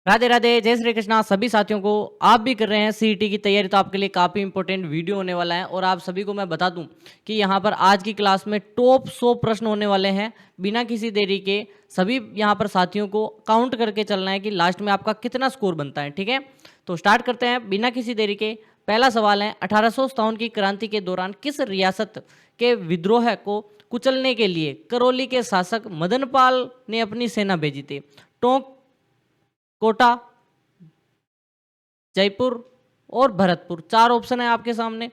राधे राधे, जय श्री कृष्णा सभी साथियों को। आप भी कर रहे हैं सीईटी की तैयारी तो आपके लिए काफ़ी इंपॉर्टेंट वीडियो होने वाला है। और आप सभी को मैं बता दूं कि यहाँ पर आज की क्लास में टॉप 100 प्रश्न होने वाले हैं बिना किसी देरी के। सभी यहाँ पर साथियों को काउंट करके चलना है कि लास्ट में आपका कितना स्कोर बनता है। ठीक है, तो स्टार्ट करते हैं बिना किसी देरी के। पहला सवाल है, 1857 की क्रांति के दौरान किस रियासत के विद्रोह को कुचलने के लिए करौली के शासक मदनपाल ने अपनी सेना भेजी थी? टोंक, कोटा, जयपुर और भरतपुर। चार ऑप्शन है आपके सामने।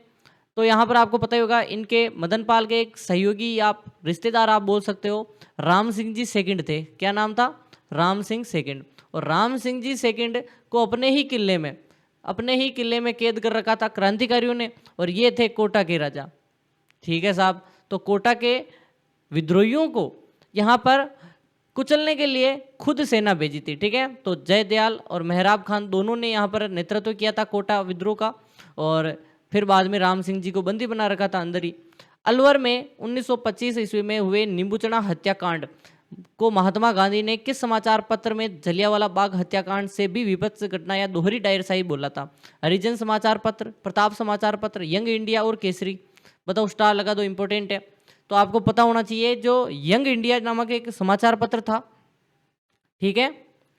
तो यहाँ पर आपको पता ही होगा, इनके मदनपाल के एक सहयोगी, आप रिश्तेदार आप बोल सकते हो, राम सिंह जी सेकंड थे। क्या नाम था? राम सिंह सेकंड। और राम सिंह जी सेकंड को अपने ही किले में कैद कर रखा था क्रांतिकारियों ने, और ये थे कोटा के राजा। ठीक है साहब, तो कोटा के विद्रोहियों को यहाँ पर कुचलने के लिए खुद सेना भेजी थी। ठीक है, तो जयदयाल और मेहराब खान दोनों ने यहाँ पर नेतृत्व किया था कोटा विद्रोह का, और फिर बाद में राम सिंह जी को बंदी बना रखा था अंदर ही। अलवर में 1925 ईस्वी में हुए नींबूचना हत्याकांड को महात्मा गांधी ने किस समाचार पत्र में जलियांवाला बाग हत्याकांड से भी विभत्स घटना या दोहरी डायरशाही बोला था? हरिजन समाचार पत्र, प्रताप समाचार पत्र, यंग इंडिया और केसरी। बताओ, स्टार लगा दो, इंपॉर्टेंट है। तो आपको पता होना चाहिए, जो यंग इंडिया नामक एक समाचार पत्र था, ठीक है,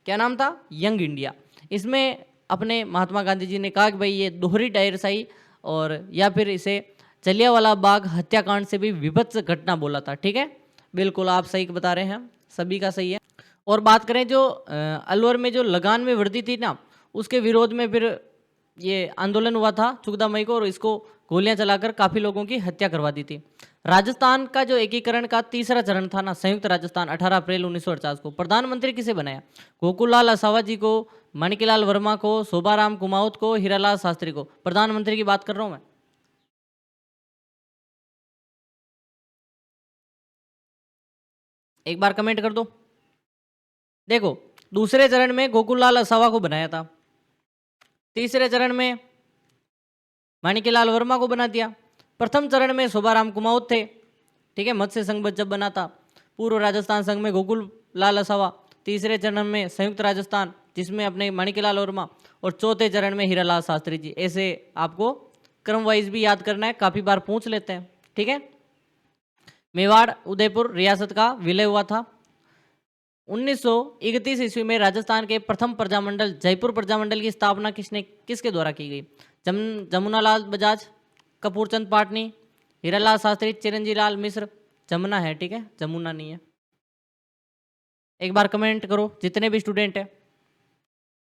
क्या नाम था? Young India. इसमें अपने महात्मा गांधी जी ने कहा कि भाई ये दोहरी डायरशाही और या फिर इसे जलियांवाला बाग हत्याकांड से भी विभत्स घटना बोला था। ठीक है, बिल्कुल आप सही बता रहे हैं, सभी का सही है। और बात करें जो अलवर में जो लगान में वृद्धि थी ना, उसके विरोध में फिर ये आंदोलन हुआ था 14 मई को, और इसको गोलियां चलाकर काफ़ी लोगों की हत्या करवा दी थी। राजस्थान का जो एकीकरण का तीसरा चरण था ना, संयुक्त राजस्थान, 18 अप्रैल 1948 को प्रधानमंत्री किसे बनाया? गोकुललाल असावा जी को, माणिकलाल वर्मा को, शोभाराम कुमाऊत को, हीरालाल शास्त्री को। प्रधानमंत्री की बात कर रहा हूं मैं। एक बार कमेंट कर दो। देखो, दूसरे चरण में गोकुललाल असावा को बनाया था, तीसरे चरण में माणिकलाल वर्मा को बना दिया, प्रथम चरण में शोभाराम कुमाऊत थे। ठीक है, मत्स्य संघ जब बना था, पूर्व राजस्थान संघ में गोकुल लाल असावा, तीसरे चरण में संयुक्त राजस्थान जिसमें अपने माणिकलाल वर्मा, और चौथे चरण में हीरालाल शास्त्री जी। ऐसे आपको क्रम वाइज भी याद करना है, काफ़ी बार पूछ लेते हैं। ठीक है, मेवाड़ उदयपुर रियासत का विलय हुआ था 1931 ईस्वी में। राजस्थान के प्रथम प्रजामंडल जयपुर प्रजामंडल की स्थापना किसके द्वारा की गई? जमुनालाल बजाज, कपूरचंद पाटनी, हीरालाल शास्त्री, चिरंजी लाल मिश्र। जमुना है, ठीक है, जमुना नहीं है। एक बार कमेंट करो जितने भी स्टूडेंट है।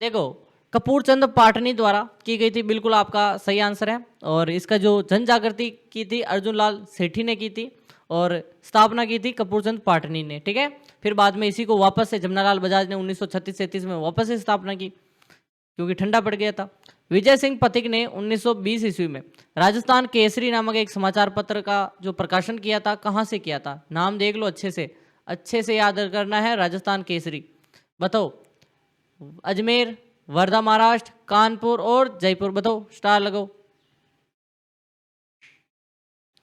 देखो, कपूरचंद पाटनी द्वारा की गई थी, बिल्कुल आपका सही आंसर है। और इसका जो जन जागृति की थी अर्जुन लाल सेठी ने की थी, और स्थापना की थी कपूरचंद पाटनी ने। ठीक है, फिर बाद में इसी को वापस से जमुनालाल बजाज ने 1936-37 में वापस से स्थापना की, क्योंकि ठंडा पड़ गया था। विजय सिंह पथिक ने 1920 ईस्वी में राजस्थान केसरी नामक एक समाचार पत्र का जो प्रकाशन किया था, कहाँ से किया था? नाम देख लो, अच्छे से याद करना है। राजस्थान केसरी, बताओ। अजमेर, वर्धा महाराष्ट्र, कानपुर और जयपुर। बताओ, स्टार लगाओ,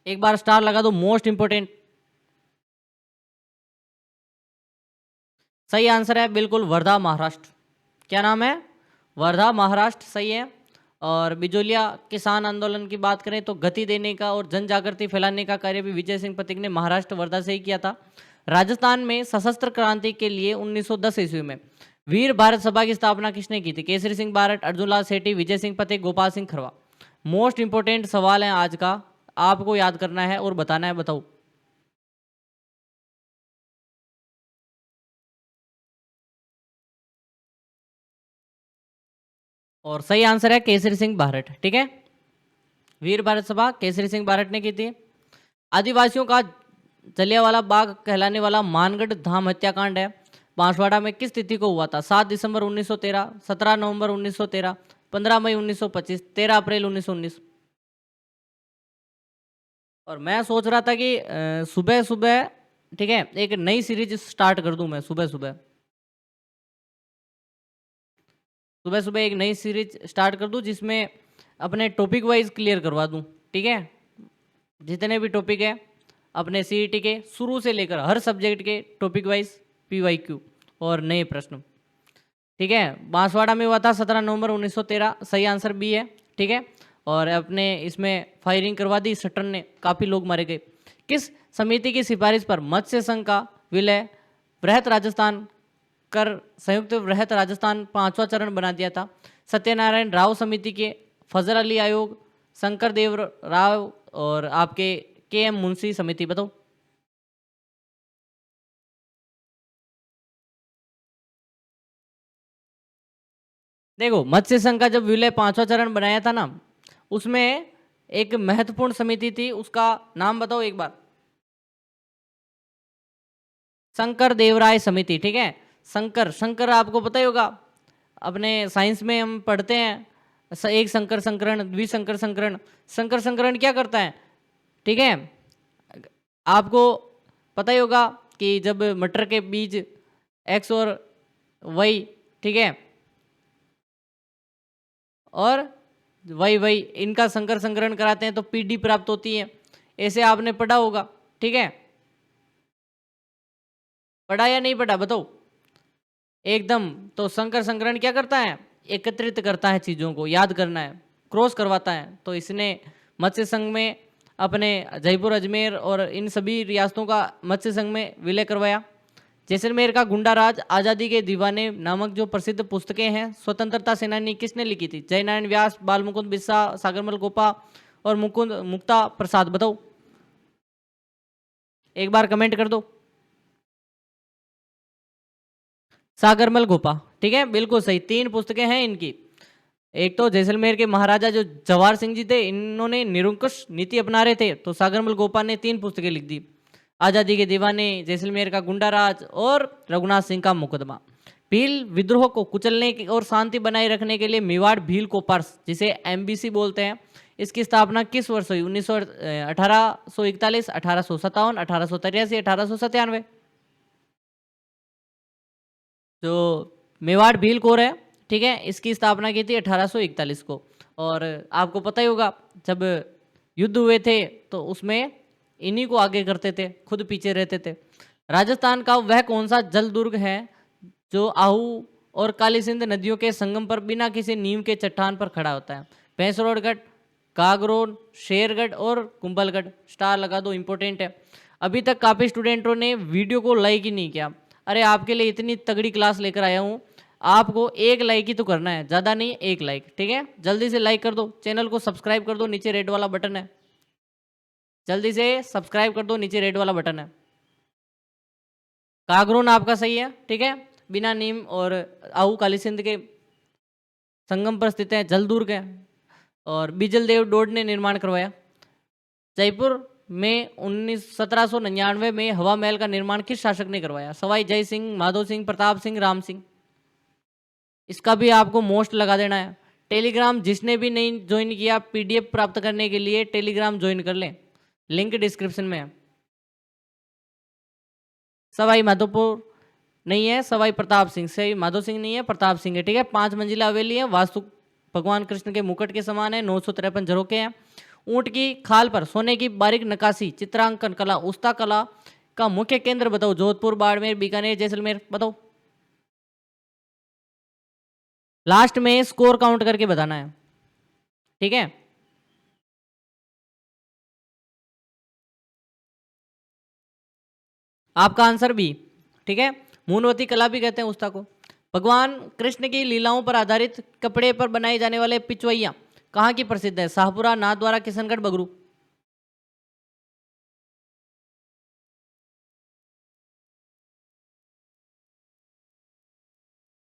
एक बार स्टार लगा दो, मोस्ट इंपोर्टेंट। सही आंसर है बिल्कुल वर्धा महाराष्ट्र। क्या नाम है? वर्धा महाराष्ट्र, सही है। और बिजोलिया किसान आंदोलन की बात करें तो गति देने का और जन जागृति फैलाने का कार्य भी विजय सिंह पथिक ने महाराष्ट्र वर्धा से ही किया था। राजस्थान में सशस्त्र क्रांति के लिए 1910 ईस्वी में वीर भारत सभा की स्थापना किसने की थी? केसरी सिंह बारट, अर्जुनलाल सेठी, विजय सिंह पथिक, गोपाल सिंह खरवा। मोस्ट इंपोर्टेंट सवाल है आज का, आपको याद करना है और बताना है। बताओ, और सही आंसर है केसरी सिंह बारट। ठीक है, वीर भारत सभा केसरी सिंह बारट ने की थी। आदिवासियों का जलियांवाला बाग कहलाने वाला मानगढ़ धाम हत्याकांड है, बांसवाड़ा में किस तिथि को हुआ था? 7 दिसंबर 1913, 17 नवंबर 1913, 15 मई 1925, 13 अप्रैल 1919। और मैं सोच रहा था कि सुबह सुबह, ठीक है, एक नई सीरीज स्टार्ट कर दूं मैं। सुबह सुबह सुबह सुबह एक नई सीरीज स्टार्ट कर दूं, जिसमें अपने टॉपिक वाइज क्लियर करवा दूं। ठीक है, जितने भी टॉपिक है अपने सीईटी के, शुरू से लेकर हर सब्जेक्ट के टॉपिक वाइज, पीवाईक्यू और नए प्रश्न। ठीक है। बांसवाड़ा में हुआ था 17 नवंबर 1913, सही आंसर बी है। ठीक है। और अपने इसमें फायरिंग करवा दी सटन ने, काफी लोग मारे गए। किस समिति की सिफारिश पर मत्स्य संघ का विलय बृहत राजस्थान कर संयुक्त बृहत राजस्थान 5वां चरण बना दिया था? सत्यनारायण राव समिति के, फजल अली आयोग, शंकर देव राव और आपके के.एम. मुंशी समिति, बताओ। देखो, मत्स्य संघ का जब विलय 5वां चरण बनाया था ना, उसमें एक महत्वपूर्ण समिति थी, उसका नाम बताओ एक बार। शंकर देवराय समिति। ठीक है। शंकर शंकर आपको पता ही होगा, अपने साइंस में हम पढ़ते हैं, एक शंकर संकरण, द्विशंकर संकरण। शंकर संकरण क्या करता है? ठीक है। आपको पता ही होगा कि जब मटर के बीज एक्स और वाई, ठीक है, और वही वही इनका संकर संकरण कराते हैं तो पीडी प्राप्त होती है। ऐसे आपने पढ़ा होगा। ठीक है। पढ़ा या नहीं पढ़ा, बताओ एकदम। तो संकर संकरण क्या करता है? एकत्रित करता है, चीजों को याद करना है, क्रॉस करवाता है। तो इसने मत्स्य संघ में अपने जयपुर, अजमेर और इन सभी रियासतों का मत्स्य संघ में विलय करवाया। जैसलमेर का गुंडा राज, आज़ादी के दीवाने नामक जो प्रसिद्ध पुस्तकें हैं, स्वतंत्रता सेनानी किसने लिखी थी? जयनारायण व्यास, बाल मुकुंद बिस्सा, सागरमल गोपा और मुकुंद मुक्ता प्रसाद, बताओ एक बार कमेंट कर दो। सागरमल गोपा। ठीक है, बिल्कुल सही। 3 पुस्तकें हैं इनकी। एक तो जैसलमेर के महाराजा जो जवाहर सिंह जी थे, इन्होंने निरंकुश नीति अपना रहे थे, तो सागरमल गोपा ने 3 पुस्तकें लिख दी, आज़ादी के दीवाने, जैसलमेर का गुंडा राज और रघुनाथ सिंह का मुकदमा। भील विद्रोह को कुचलने और शांति बनाए रखने के लिए मेवाड़ भील कोपर्स, जिसे एमबीसी बोलते हैं, इसकी स्थापना किस वर्ष हुई? 1841, 1857, 1883, 1897। जो मेवाड़ भील कोर है, ठीक है, इसकी स्थापना की थी 1841 को। और आपको पता ही होगा, जब युद्ध हुए थे तो उसमें इन्हीं को आगे करते थे, खुद पीछे रहते थे। राजस्थान का वह कौन सा जल दुर्ग है जो आहू और काली सिंध नदियों के संगम पर बिना किसी नींव के चट्टान पर खड़ा होता है? भैंसरोडगढ़, कागरोड, शेरगढ़ और कुंभलगढ़। स्टार लगा दो, इंपॉर्टेंट है। अभी तक काफ़ी स्टूडेंटों ने वीडियो को लाइक ही नहीं किया। अरे आपके लिए इतनी तगड़ी क्लास लेकर आया हूँ, आपको 1 लाइक ही तो करना है, ज़्यादा नहीं, 1 लाइक। ठीक है, जल्दी से लाइक कर दो, चैनल को सब्सक्राइब कर दो, नीचे रेड वाला बटन है, जल्दी से सब्सक्राइब कर दो, नीचे रेड वाला बटन है। कागरोन आपका सही है। ठीक है, बिना नीम और आहू काली सिंध के संगम पर स्थित है, जल दुर्ग है। और बिजल देव डोड ने निर्माण करवाया। जयपुर में 1799 में हवा महल का निर्माण किस शासक ने करवाया? सवाई जय सिंह, माधो सिंह, प्रताप सिंह, राम सिंह। इसका भी आपको मोस्ट लगा देना है। टेलीग्राम जिसने भी नहीं ज्वाइन किया, पीडीएफ प्राप्त करने के लिए टेलीग्राम ज्वाइन कर लें, लिंक डिस्क्रिप्शन में है। सवाई माधोपुर नहीं है, सवाई प्रताप सिंह, सही माधो सिंह नहीं है, प्रताप सिंह है। ठीक है, 5 मंजिला हवेली है, वास्तु भगवान कृष्ण के मुकुट के समान है, 953 झरोके हैं। ऊंट की खाल पर सोने की बारीक नक्काशी, चित्रांकन कला, उस्ता कला का मुख्य केंद्र बताओ? जोधपुर, बाड़मेर, बीकानेर, जैसलमेर, बताओ। लास्ट में स्कोर काउंट करके बताना है। ठीक है, आपका आंसर बी। ठीक है, मूनवती कला भी कहते हैं उस्ता को। भगवान कृष्ण की लीलाओं पर आधारित कपड़े पर बनाए जाने वाले पिचवैया कहाँ की प्रसिद्ध है? शाहपुरा, नाथद्वारा, किशनगढ़, बगरू।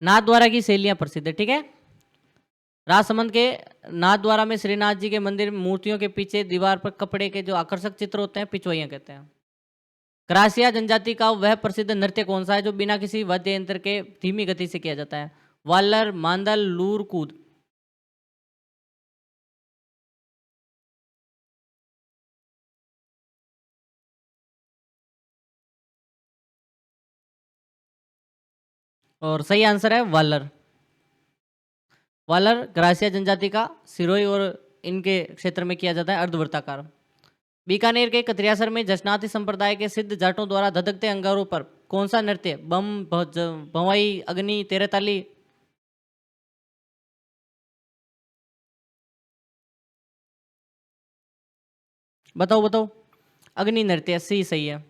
नाथद्वारा की शैलियां प्रसिद्ध है। ठीक है, राजसमंद के नाथद्वारा में श्रीनाथ जी के मंदिर मूर्तियों के पीछे दीवार पर कपड़े के जो आकर्षक चित्र होते हैं, पिचवैया कहते हैं। क्रासिया जनजाति का वह प्रसिद्ध नृत्य कौन सा है जो बिना किसी वाद्य यंत्र के धीमी गति से किया जाता है? वालर, मांदल, लूर, कूद। और सही आंसर है वालर। वालर ग्रासिया जनजाति का सिरोही और इनके क्षेत्र में किया जाता है, अर्धवृत्ताकार। बीकानेर के कतरियासर में जशनाती संप्रदाय के सिद्ध जाटों द्वारा धधकते अंगारों पर कौन सा नृत्य, बम, भवाई, अग्नि, तेरताली, बताओ बताओ। अग्नि नृत्य सही है।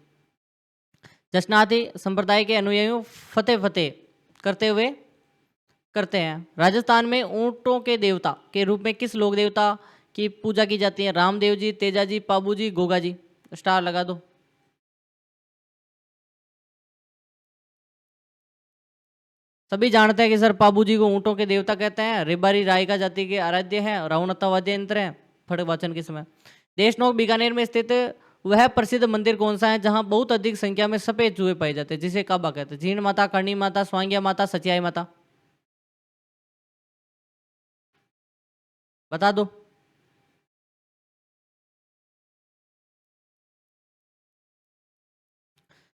जशनाती संप्रदाय के अनुयायियों फतेह फतेह करते हैं। राजस्थान में ऊंटों के देवता के रूप में किस लोक देवता की पूजा की जाती है? रामदेव जी, तेजा जी, पाबू जी, गोगा जी। स्टार लगा दो। सभी जानते हैं कि सर पाबू जी को ऊंटों के देवता कहते हैं। रेबारी रायका जाति के आराध्य हैं। रावणता वाद्य यंत्र है फट वाचन के समय। देशनोक बीकानेर में स्थित वह प्रसिद्ध मंदिर कौन सा है जहां बहुत अधिक संख्या में सफेद चूहे पाए जाते हैं, जिसे काबा कहते हैं? जीण माता, करणी माता, स्वांग्या माता, सचियाई माता। बता दो।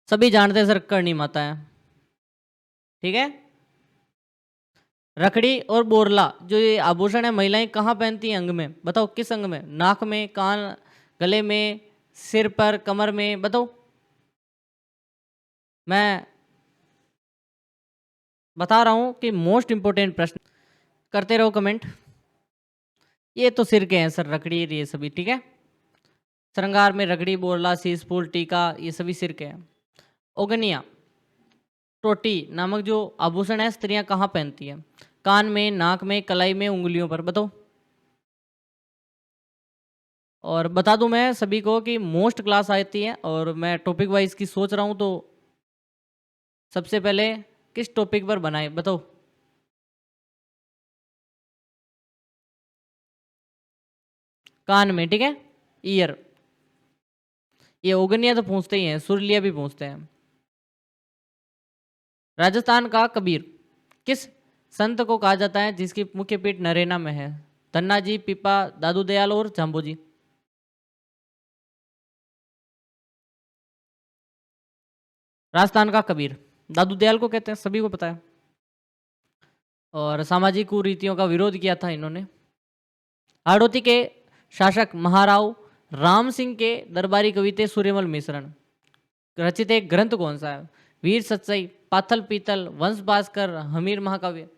सभी जानते हैं सर करणी माता है। ठीक है। रखड़ी और बोरला जो ये आभूषण है महिलाएं कहाँ पहनती हैं? अंग में। बताओ किस अंग में? नाक में, कान, गले में, सिर पर, कमर में। बताओ। मैं बता रहा हूं कि मोस्ट इंपोर्टेंट प्रश्न करते रहो कमेंट। ये तो सिर के हैं सर, रखड़ी ये सभी। ठीक है। श्रृंगार में रखड़ी, बोरला, शीश फूल, टीका ये सभी सिर के हैं। ओगनिया टोटी नामक जो आभूषण है स्त्रियां कहाँ पहनती हैं? कान में, नाक में, कलाई में, उंगलियों पर। बताओ। और बता दूं मैं सभी को कि मोस्ट क्लास आती है और मैं टॉपिक वाइज की सोच रहा हूं, तो सबसे पहले किस टॉपिक पर बनाए? बताओ। कान में। ठीक है। ईयर। ये ओगनिया तो पूछते ही हैं, सुरलिया भी पूछते हैं। राजस्थान का कबीर किस संत को कहा जाता है जिसकी मुख्य पीठ नरेना में है? धन्ना जी, पीपा, दादू दयाल और जाम्बू जी। राजस्थान का कबीर दादू दयाल को कहते हैं, सभी को पता है। और सामाजिक कुरीतियों का विरोध किया था इन्होंने। हाड़ौती के शासक महाराव राम सिंह के दरबारी कवि थे सूर्यमल मिश्रण। रचित एक ग्रंथ कौन सा है? वीर सच्चाई, पाथल पीतल, वंश भास्कर, हमीर महाकाव्य।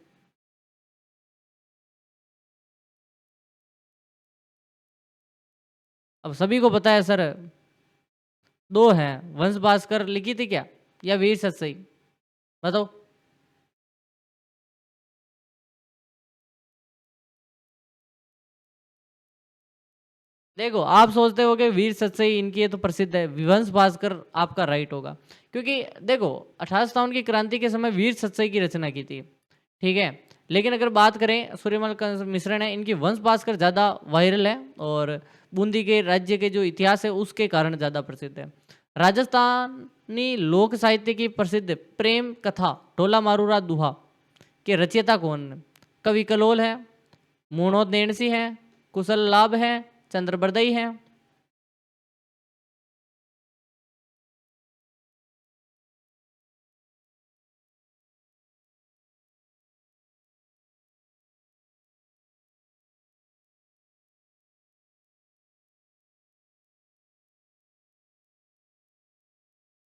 अब सभी को पता है सर, दो हैं। वंश भास्कर लिखी थी क्या, या वीर सच्चाई? बताओ। देखो आप सोचते हो कि वीर सच्चाई इनकी ये तो प्रसिद्ध है, वंश भास्कर आपका राइट होगा। क्योंकि देखो 1857 की क्रांति के समय वीर सच्चाई की रचना की थी। ठीक है। लेकिन अगर बात करें सूर्यमल का मिश्रण है, इनकी वंश भास्कर ज़्यादा वायरल है और बूंदी के राज्य के जो इतिहास है उसके कारण ज़्यादा प्रसिद्ध है। राजस्थानी लोक साहित्य की प्रसिद्ध प्रेम कथा ढोला मारूरा दुहा के रचयिता कौन है? कवि कलोल है, मोहनोद नेणसी है, कुशल लाभ है, चंद्रबरदई है।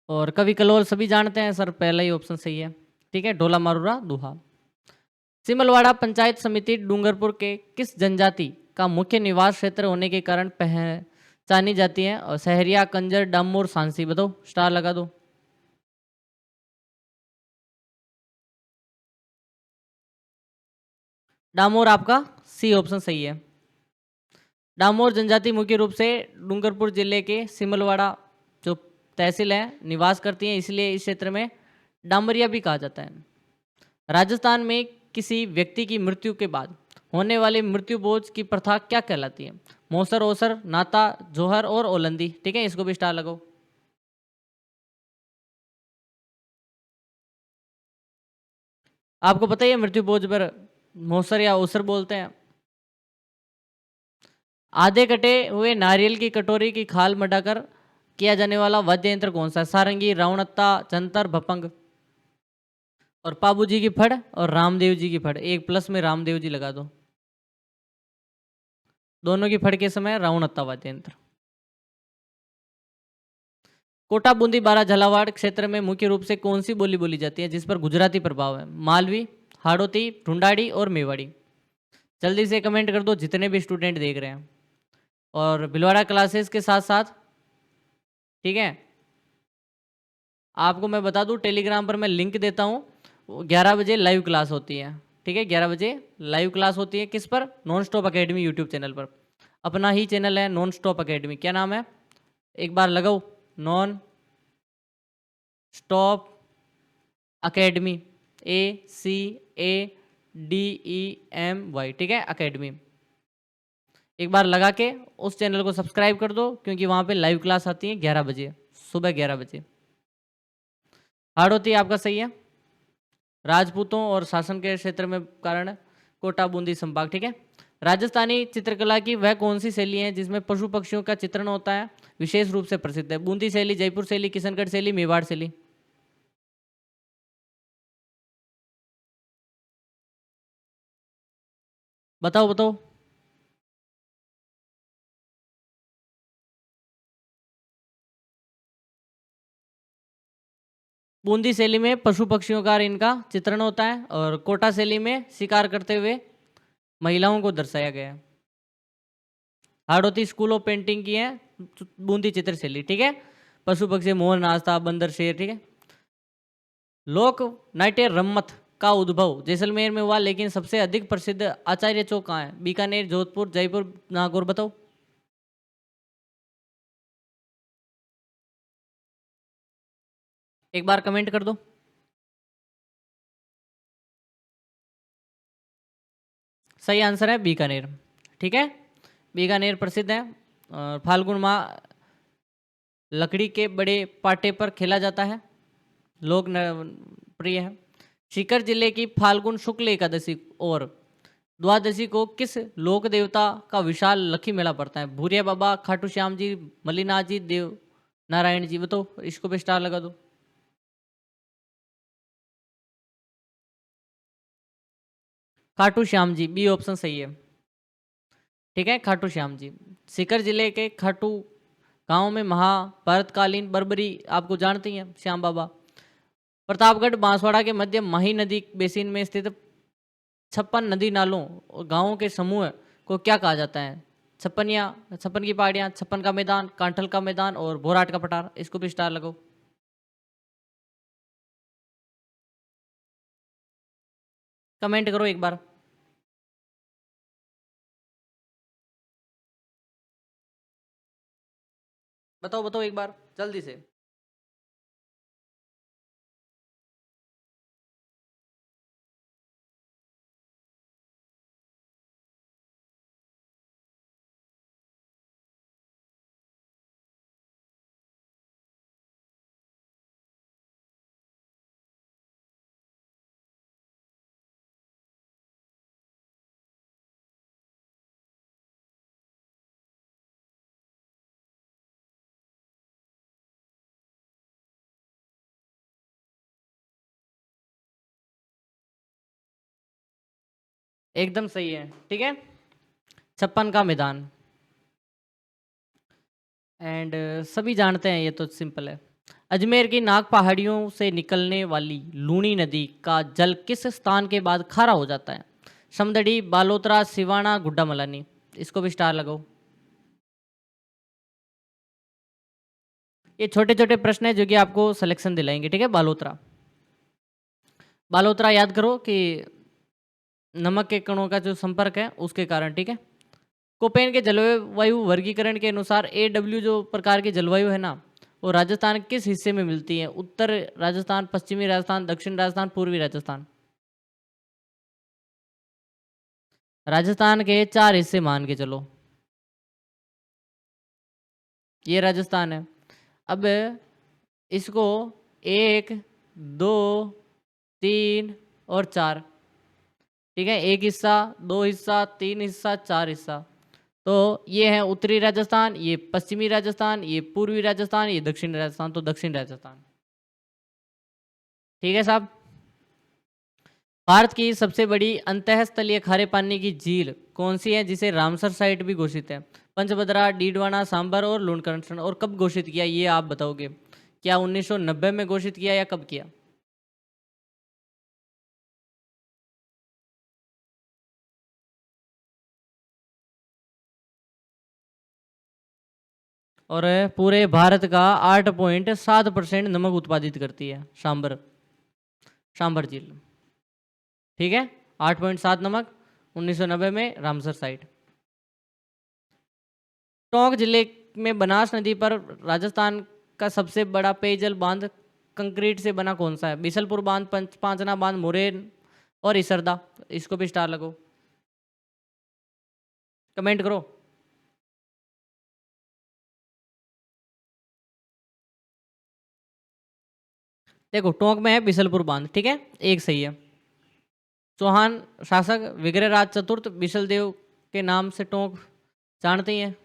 और कवि कलोल सभी जानते हैं सर, पहला ही ऑप्शन सही है। ठीक है। ढोला मारूरा दुहा। सिमलवाड़ा पंचायत समिति डूंगरपुर के किस जनजाति का मुख्य निवास क्षेत्र होने के कारण पहचानी जाती है? और सहरिया, कंजर, डामोर, सांसी। बताओ। स्टार लगा दो। डामोर आपका सी ऑप्शन सही है। डामोर जनजाति मुख्य रूप से डूंगरपुर जिले के सिमलवाड़ा जो तहसील है निवास करती है, इसलिए इस क्षेत्र में डामरिया भी कहा जाता है। राजस्थान में किसी व्यक्ति की मृत्यु के बाद होने वाले मृत्यु भोज की प्रथा क्या कहलाती है? मौसर, ओसर, नाता, जोहर और ओलंदी। ठीक है। इसको भी स्टार लगाओ। आपको पता ही है मृत्यु भोज पर मौसर या ओसर बोलते हैं। आधे कटे हुए नारियल की कटोरी की खाल मटाकर किया जाने वाला वाद्य यंत्र कौन सा है? सारंगी, रावणत्ता, जंतर, भपंग। और पाबू जी की फड़ और रामदेव जी की फड़, एक प्लस में रामदेव जी लगा दो। दोनों की फड़ के समय रावणत्ता वाद्य यंत्र। कोटा, बूंदी, बारा, झालावाड़ क्षेत्र में मुख्य रूप से कौन सी बोली बोली जाती है जिस पर गुजराती प्रभाव है? मालवी, हाड़ौती, ढूंढाड़ी और मेवाड़ी। जल्दी से कमेंट कर दो जितने भी स्टूडेंट देख रहे हैं। और भिलवाड़ा क्लासेस के साथ साथ, ठीक है, आपको मैं बता दूं टेलीग्राम पर मैं लिंक देता हूँ, 11 बजे लाइव क्लास होती है, ठीक है, 11 बजे लाइव क्लास होती है। किस पर? Non stop academy YouTube channel पर। अपना ही चैनल है नॉन स्टॉप अकेडमी। क्या नाम है? एक बार लगाओ, नॉन स्टॉप अकेडमी, ACADEMY, ठीक है, अकेडमी। एक बार लगा के उस चैनल को सब्सक्राइब कर दो, क्योंकि वहाँ पे लाइव क्लास आती है 11 बजे, सुबह 11 बजे। हार्ड होती है आपका, सही है। राजपूतों और शासन के क्षेत्र में कारण कोटा बूंदी संभाग, ठीक है। राजस्थानी चित्रकला की वह कौन सी शैली है जिसमें पशु पक्षियों का चित्रण होता है, विशेष रूप से प्रसिद्ध है? बूंदी शैली, जयपुर शैली, किशनगढ़ शैली, मेवाड़ शैली। बताओ बताओ। बूंदी शैली में पशु पक्षियों का इनका चित्रण होता है, और कोटा शैली में शिकार करते हुए महिलाओं को दर्शाया गया है। हाड़ौती स्कूल ऑफ पेंटिंग की है बूंदी चित्र शैली, ठीक है। पशु पक्षी, मोर, नाश्ता, बंदर, शेर, ठीक है। लोक नाट्य रम्मत का उद्भव जैसलमेर में हुआ, लेकिन सबसे अधिक प्रसिद्ध आचार्य चौक कहाँ है? बीकानेर, जोधपुर, जयपुर, नागौर। बताओ। एक बार कमेंट कर दो। सही आंसर है बीकानेर, ठीक है। बीकानेर प्रसिद्ध है। फाल्गुन माह लकड़ी के बड़े पाटे पर खेला जाता है, लोक प्रिय है। सीकर जिले की फाल्गुन शुक्ल एकादशी और द्वादशी को किस लोक देवता का विशाल लखी मेला पड़ता है? भूरिया बाबा, खाटू श्याम जी, मल्लीनाथ जी, देव नारायण जी। बताओ, इसको भी स्टार लगा दो। खाटू श्याम जी, बी ऑप्शन सही है, ठीक है, खाटू श्याम जी। सीकर जिले के खाटू गांव में महाभारतकालीन बर्बरी, आपको जानते ही हैं, श्याम बाबा। प्रतापगढ़ बांसवाड़ा के मध्य माही नदी बेसिन में स्थित 56 नदी नालों और गांवों के समूह को क्या कहा जाता है? छप्पनिया, छप्पन की पहाड़ियाँ, छप्पन का मैदान, कांठल का मैदान और भोराट का पठार। इसको भी स्टार लगाओ। कमेंट करो एक बार। बताओ बताओ एक बार जल्दी से। एकदम सही है, ठीक है, छप्पन का मैदान। एंड सभी जानते हैं, ये तो सिंपल है। अजमेर की नाग पहाड़ियों से निकलने वाली लूनी नदी का जल किस स्थान के बाद खारा हो जाता है? समदड़ी, बालोतरा, सिवाना, गुड्डा मलानी। इसको भी स्टार लगाओ। ये छोटे छोटे प्रश्न है जो कि आपको सिलेक्शन दिलाएंगे, ठीक है। बालोतरा, बालोतरा याद करो कि नमक के कणों का जो संपर्क है उसके कारण, ठीक है। कोपेन के जलवायु वर्गीकरण के अनुसार AW जो प्रकार की जलवायु है ना, वो राजस्थान के किस हिस्से में मिलती है? उत्तर राजस्थान, पश्चिमी राजस्थान, दक्षिण राजस्थान, पूर्वी राजस्थान। राजस्थान के 4 हिस्से मान के चलो, ये राजस्थान है। अब इसको 1, 2, 3 और 4, ठीक है, एक हिस्सा, दो हिस्सा, तीन हिस्सा, चार हिस्सा। तो ये है उत्तरी राजस्थान, ये पश्चिमी राजस्थान, ये पूर्वी राजस्थान, ये दक्षिणी राजस्थान। तो दक्षिण राजस्थान, ठीक है साहब। भारत की सबसे बड़ी अंतःस्थलीय खारे पानी की झील कौन सी है जिसे रामसर साइट भी घोषित है? पंचभद्रा, डीडवाना, सांबर और लूणकरण। और कब घोषित किया ये आप बताओगे? क्या 1990 में घोषित किया या कब किया? और पूरे भारत का 8.7% नमक उत्पादित करती है सांबर सांबर झील। ठीक है, 8.7 नमक, 1990 में रामसर साइट। टोंक जिले में बनास नदी पर राजस्थान का सबसे बड़ा पेयजल बांध कंक्रीट से बना कौन सा है? बिसलपुर बांध, पांचना बांध, मुरैन और इसरदा। इसको भी स्टार लगो, कमेंट करो। देखो टोंक में है बिसलपुर बांध, ठीक है, एक सही है। चौहान शासक विग्रहराज चतुर्थ बिसलदेव के नाम से टोंक जानते ही हैं।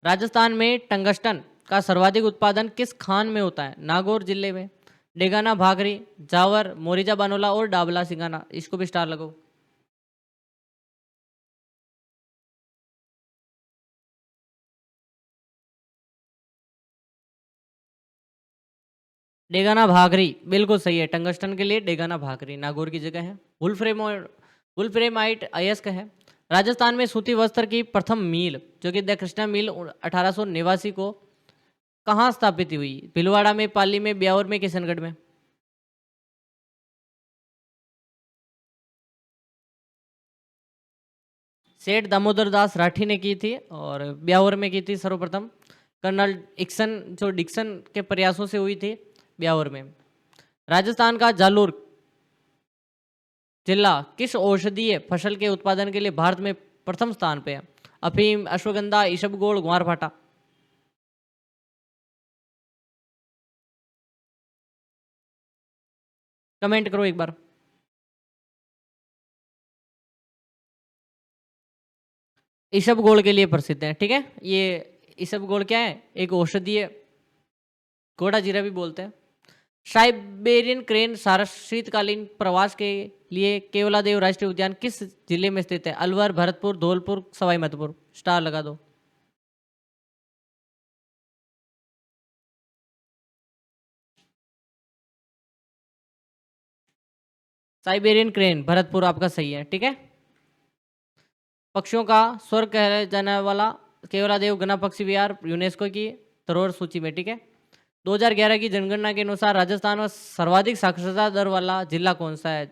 राजस्थान में टंगस्टन का सर्वाधिक उत्पादन किस खान में होता है? नागौर जिले में। डेगाना, भागरी, जावर, मोरिजा बानोला और डाबला सिंगाना। इसको भी स्टार लगो। डेगाना भागरी बिल्कुल सही है। टंगस्टन के लिए डेगाना भागरी नागौर की जगह है। वुल्फ्रेमाइट अयस्क है। राजस्थान में सूती वस्त्र की प्रथम मिल जो कि द कृष्णा मिल 1889 को कहाँ स्थापित हुई? भीलवाड़ा में, पाली में, ब्यावर में, किशनगढ़ में। सेठ दामोदर दास राठी ने की थी और ब्यावर में की थी सर्वप्रथम। कर्नल डिक्सन के प्रयासों से हुई थी ब्यावर में। राजस्थान का जालोर जिला किस औषधीय फसल के उत्पादन के लिए भारत में प्रथम स्थान पे है? अफीम, अश्वगंधा, ईशबगोल, ग्वारफाटा। कमेंट करो एक बार। ईशबगोल के लिए प्रसिद्ध है, ठीक है। ये ईशबगोल क्या है? एक औषधीय घोड़ा जीरा भी बोलते हैं। साइबेरियन क्रेन सारस शीतकालीन प्रवास के लिए केवलादेव राष्ट्रीय उद्यान किस जिले में स्थित है? अलवर, भरतपुर, धौलपुर, सवाई माधोपुर। स्टार लगा दो। साइबेरियन क्रेन भरतपुर आपका सही है, ठीक है। पक्षियों का स्वर्ग कहा जाने वाला केवलादेव गना पक्षी विहार यूनेस्को की धरोहर सूची में, ठीक है। 2011 की जनगणना के अनुसार राजस्थान में सर्वाधिक साक्षरता दर वाला जिला कौन सा है?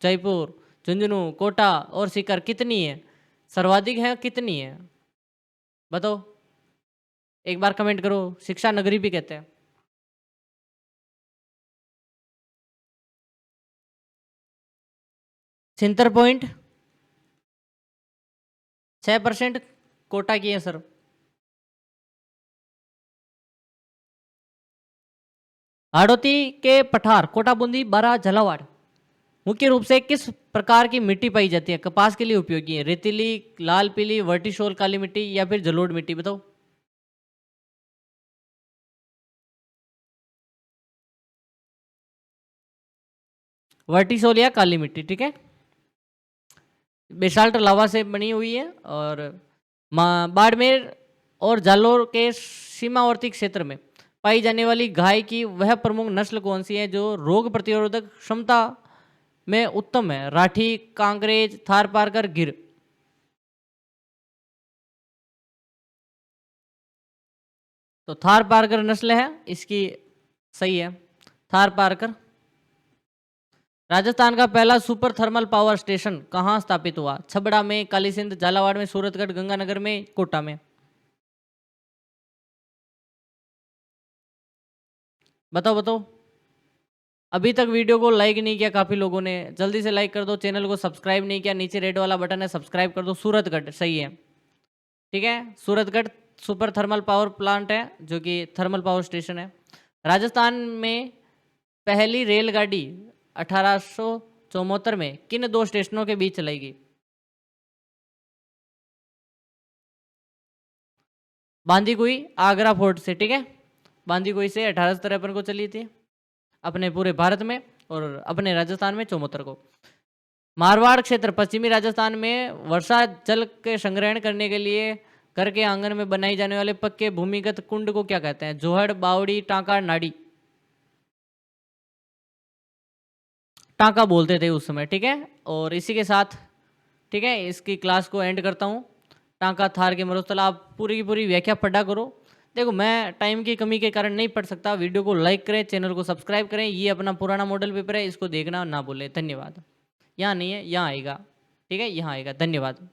जयपुर, झुंझुनू, कोटा और सीकर। कितनी है? सर्वाधिक है, कितनी है बताओ एक बार कमेंट करो। शिक्षा नगरी भी कहते हैं। सेंटर पॉइंट 6% कोटा की है सर। हाड़ौती के पठार, कोटा, बूंदी, बारा, झालावाड़ मुख्य रूप से किस प्रकार की मिट्टी पाई जाती है? कपास के लिए उपयोगी है। रेतीली, लाल पीली, वर्टिशोल काली मिट्टी या फिर जलोढ़ मिट्टी। बताओ। वर्टिशोल या काली मिट्टी, ठीक है। बेसाल्ट लावा से बनी हुई है और बाड़मेर और जालोर के सीमावर्ती क्षेत्र में पाई जाने वाली गाय की वह प्रमुख नस्ल कौन सी है जो रोग प्रतिरोधक क्षमता में उत्तम है? राठी, कांकरेज, थारपारकर, गिर। तो थारपारकर नस्ल है इसकी, सही है थारपारकर। राजस्थान का पहला सुपर थर्मल पावर स्टेशन कहाँ स्थापित हुआ? छबड़ा में, कालीसिंध, झालावाड़ में, सूरतगढ़, गंगानगर में, कोटा में। बताओ बताओ। अभी तक वीडियो को लाइक नहीं किया काफ़ी लोगों ने, जल्दी से लाइक कर दो। चैनल को सब्सक्राइब नहीं किया, नीचे रेड वाला बटन है, सब्सक्राइब कर दो। सूरतगढ़ सही है, ठीक है। Suratgarh super thermal power plant है जो कि थर्मल पावर स्टेशन है। राजस्थान में पहली रेलगाड़ी 1874 में किन दो स्टेशनों के बीच चलाई गई? बांदीकुई, आगरा फोर्ट से, ठीक है। बांदीकुई से 1853 को चली थी अपने पूरे भारत में और अपने राजस्थान में 74 को। मारवाड़ क्षेत्र पश्चिमी राजस्थान में वर्षा जल के संग्रहण करने के लिए घर के आंगन में बनाई जाने वाले पक्के भूमिगत कुंड को क्या कहते हैं? जोहड़, बावड़ी, टांका, नाड़ी। टांका बोलते थे उस समय, ठीक है। और इसी के साथ, ठीक है, इसकी क्लास को एंड करता हूँ। टांका थार के मरुस्थल, आप पूरी की पूरी व्याख्या पढ़ा करो। देखो मैं टाइम की कमी के कारण नहीं पढ़ सकता, वीडियो को लाइक करें, चैनल को सब्सक्राइब करें। ये अपना पुराना मॉडल पेपर है, इसको देखना ना भूलें। धन्यवाद। यहाँ नहीं है, यहाँ आएगा, ठीक है, यहाँ आएगा। धन्यवाद।